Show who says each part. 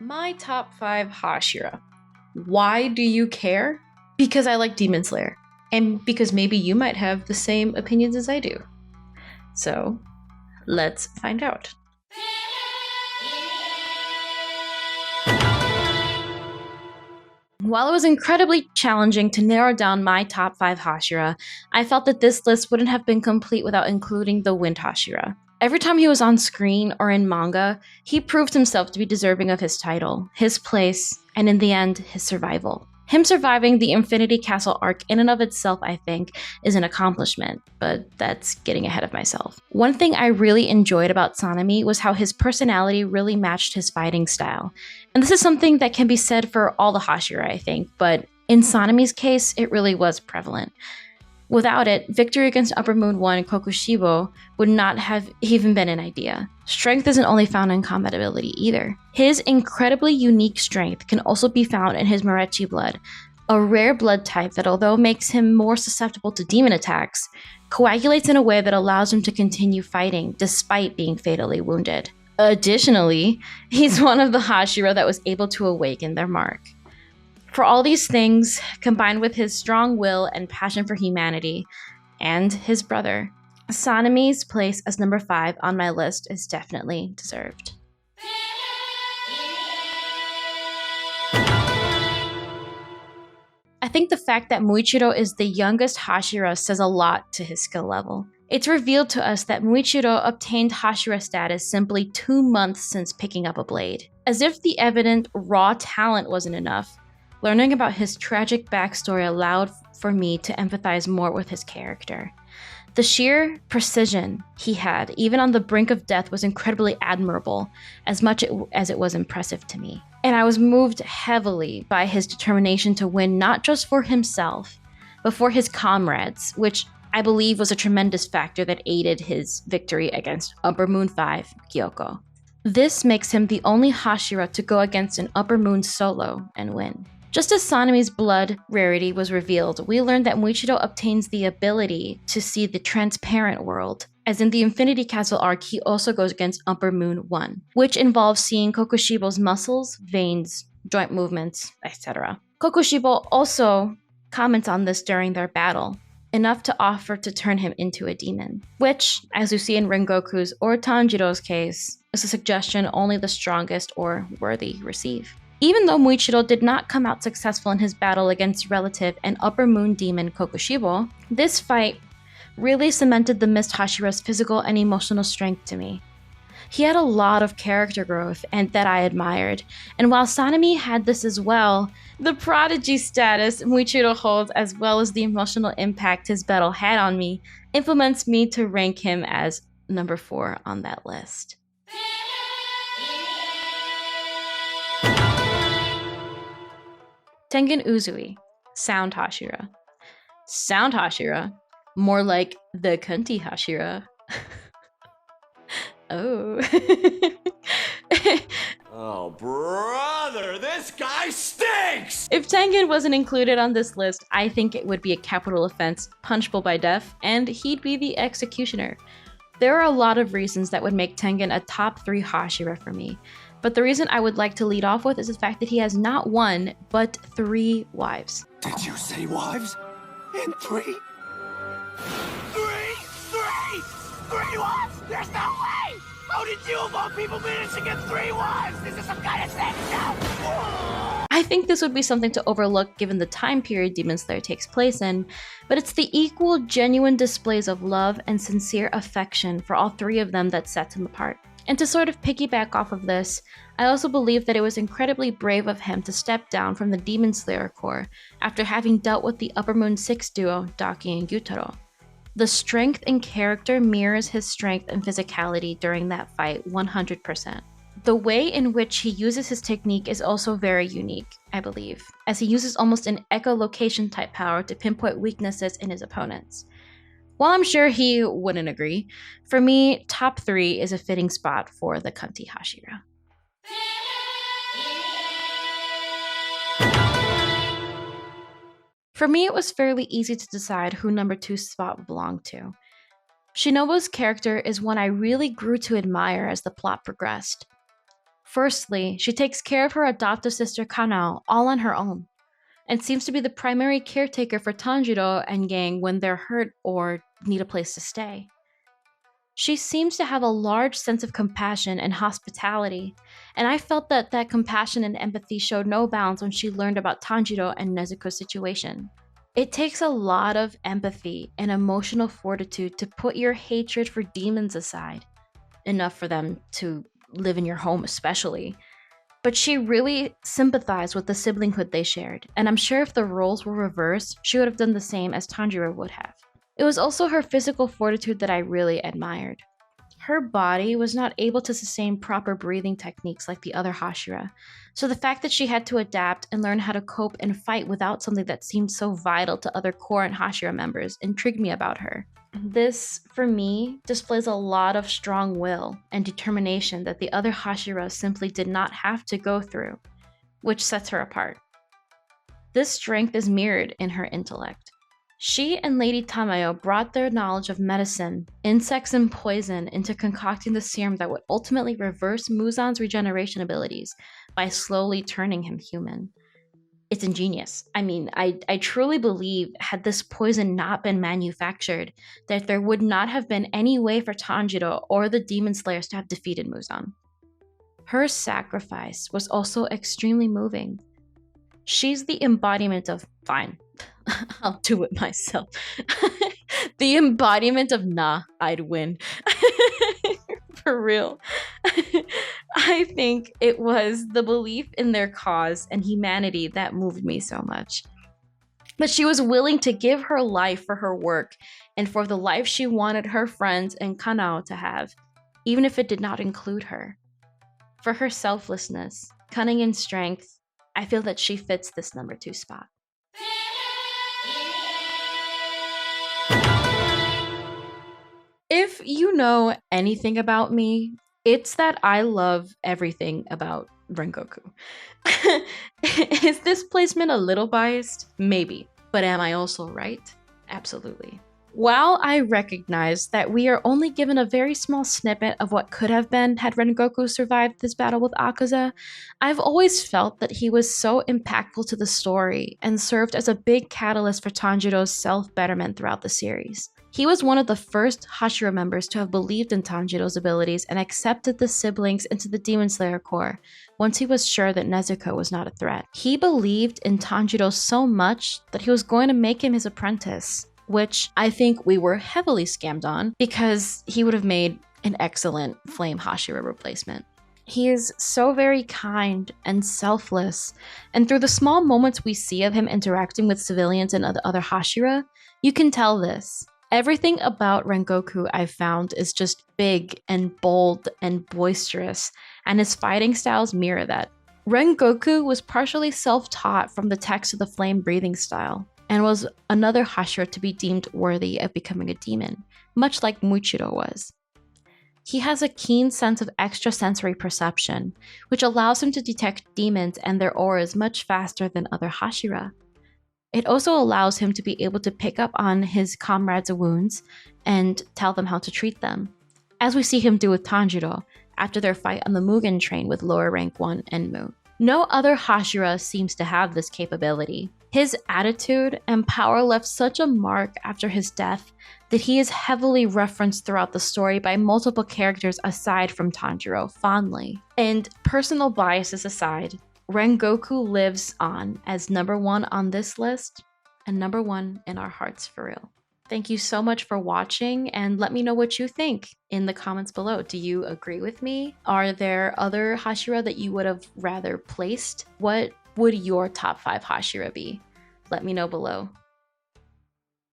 Speaker 1: My top 5 Hashira. Why do you care? Because I like Demon Slayer. And because maybe you might have the same opinions as I do. So, let's find out. While it was incredibly challenging to narrow down my top 5 Hashira, I felt that this list wouldn't have been complete without including the Wind Hashira. Every time he was on screen or in manga, he proved himself to be deserving of his title, his place, and in the end, his survival. Him surviving the Infinity Castle arc in and of itself, I think, is an accomplishment, but that's getting ahead of myself. One thing I really enjoyed about Sanemi was how his personality really matched his fighting style. And this is something that can be said for all the Hashira, I think, but in Sanemi's case, it really was prevalent. Without it, victory against Upper Moon 1 Kokushibo would not have even been an idea. Strength isn't only found in combat ability either. His incredibly unique strength can also be found in his Morechi blood, a rare blood type that, although makes him more susceptible to demon attacks, coagulates in a way that allows him to continue fighting despite being fatally wounded. Additionally, he's one of the Hashira that was able to awaken their mark. For all these things, combined with his strong will and passion for humanity, and his brother, Sanemi's place as number 5 on my list is definitely deserved. I think the fact that Muichiro is the youngest Hashira says a lot to his skill level. It's revealed to us that Muichiro obtained Hashira status simply 2 months since picking up a blade. As if the evident raw talent wasn't enough, learning about his tragic backstory allowed for me to empathize more with his character. The sheer precision he had, even on the brink of death, was incredibly admirable, as much as it was impressive to me. And I was moved heavily by his determination to win not just for himself, but for his comrades, which I believe was a tremendous factor that aided his victory against Upper Moon 5 Kyoko. This makes him the only Hashira to go against an Upper Moon solo and win. Just as Sanemi's blood rarity was revealed, we learned that Muichiro obtains the ability to see the transparent world. As in the Infinity Castle arc, he also goes against Upper Moon 1, which involves seeing Kokushibo's muscles, veins, joint movements, etc. Kokushibo also comments on this during their battle, enough to offer to turn him into a demon, which, as you see in Rengoku's or Tanjiro's case, is a suggestion only the strongest or worthy receive. Even though Muichiro did not come out successful in his battle against relative and Upper Moon demon Kokushibo, this fight really cemented the Mist Hashira's physical and emotional strength to me. He had a lot of character growth and that I admired, and while Sanemi had this as well, the prodigy status Muichiro holds as well as the emotional impact his battle had on me implements me to rank him as number 4 on that list. Tengen Uzui, Sound Hashira. Sound Hashira, more like the cunty Hashira. Oh.
Speaker 2: Oh, brother, this guy stinks!
Speaker 1: If Tengen wasn't included on this list, I think it would be a capital offense, punishable by death, and he'd be the executioner. There are a lot of reasons that would make Tengen a top 3 Hashira for me, but the reason I would like to lead off with is the fact that he has not 1, but 3 wives.
Speaker 2: Did you say wives? In 3? 3 wives? There's no way! How did you of all people manage to get 3 wives? This is some kind of sex show!
Speaker 1: I think this would be something to overlook given the time period Demon Slayer takes place in, but it's the equal, genuine displays of love and sincere affection for all 3 of them that sets him apart. And to sort of piggyback off of this, I also believe that it was incredibly brave of him to step down from the Demon Slayer Corps after having dealt with the Upper Moon 6 duo, Daki and Gyutaro. The strength and character mirrors his strength and physicality during that fight 100%. The way in which he uses his technique is also very unique, I believe, as he uses almost an echolocation type power to pinpoint weaknesses in his opponents. While I'm sure he wouldn't agree, for me, top 3 is a fitting spot for the cunty Hashira. For me, it was fairly easy to decide who number 2's spot would belong to. Shinobu's character is one I really grew to admire as the plot progressed. Firstly, she takes care of her adoptive sister Kanao all on her own, and seems to be the primary caretaker for Tanjiro and gang when they're hurt or need a place to stay. She seems to have a large sense of compassion and hospitality, and I felt that that compassion and empathy showed no bounds when she learned about Tanjiro and Nezuko's situation. It takes a lot of empathy and emotional fortitude to put your hatred for demons aside, enough for them to live in your home especially. But she really sympathized with the siblinghood they shared, and I'm sure if the roles were reversed, she would have done the same as Tanjiro would have. It was also her physical fortitude that I really admired. Her body was not able to sustain proper breathing techniques like the other Hashira, so the fact that she had to adapt and learn how to cope and fight without something that seemed so vital to other core and Hashira members intrigued me about her. This, for me, displays a lot of strong will and determination that the other Hashira simply did not have to go through, which sets her apart. This strength is mirrored in her intellect. She and Lady Tamayo brought their knowledge of medicine, insects, and poison into concocting the serum that would ultimately reverse Muzan's regeneration abilities by slowly turning him human. It's ingenious. I mean, I truly believe had this poison not been manufactured, that there would not have been any way for Tanjiro or the Demon Slayers to have defeated Muzan. Her sacrifice was also extremely moving. She's the embodiment of, fine, I'll do it myself. The embodiment of, nah, I'd win. For real. I think it was the belief in their cause and humanity that moved me so much. But she was willing to give her life for her work and for the life she wanted her friends and Kanao to have, even if it did not include her. For her selflessness, cunning, and strength, I feel that she fits this number 2 spot. If you know anything about me, it's that I love everything about Rengoku. Is this placement a little biased? Maybe. But am I also right? Absolutely. While I recognize that we are only given a very small snippet of what could have been had Rengoku survived this battle with Akaza, I've always felt that he was so impactful to the story and served as a big catalyst for Tanjiro's self-betterment throughout the series. He was one of the first Hashira members to have believed in Tanjiro's abilities and accepted the siblings into the Demon Slayer Corps once he was sure that Nezuko was not a threat. He believed in Tanjiro so much that he was going to make him his apprentice, which I think we were heavily scammed on because he would have made an excellent Flame Hashira replacement. He is so very kind and selfless, and through the small moments we see of him interacting with civilians and other Hashira, you can tell this. Everything about Rengoku I've found is just big and bold and boisterous, and his fighting styles mirror that. Rengoku was partially self-taught from the text of the flame breathing style, and was another Hashira to be deemed worthy of becoming a demon, much like Muichiro was. He has a keen sense of extrasensory perception, which allows him to detect demons and their auras much faster than other Hashira. It also allows him to be able to pick up on his comrades' wounds and tell them how to treat them, as we see him do with Tanjiro after their fight on the Mugen train with lower rank 1 Enmu. No other Hashira seems to have this capability. His attitude and power left such a mark after his death that he is heavily referenced throughout the story by multiple characters aside from Tanjiro fondly. And personal biases aside, Rengoku lives on as number 1 on this list and number 1 in our hearts for real. Thank you so much for watching, and let me know what you think in the comments below. Do you agree with me? Are there other Hashira that you would have rather placed? What would your top 5 Hashira be? Let me know below.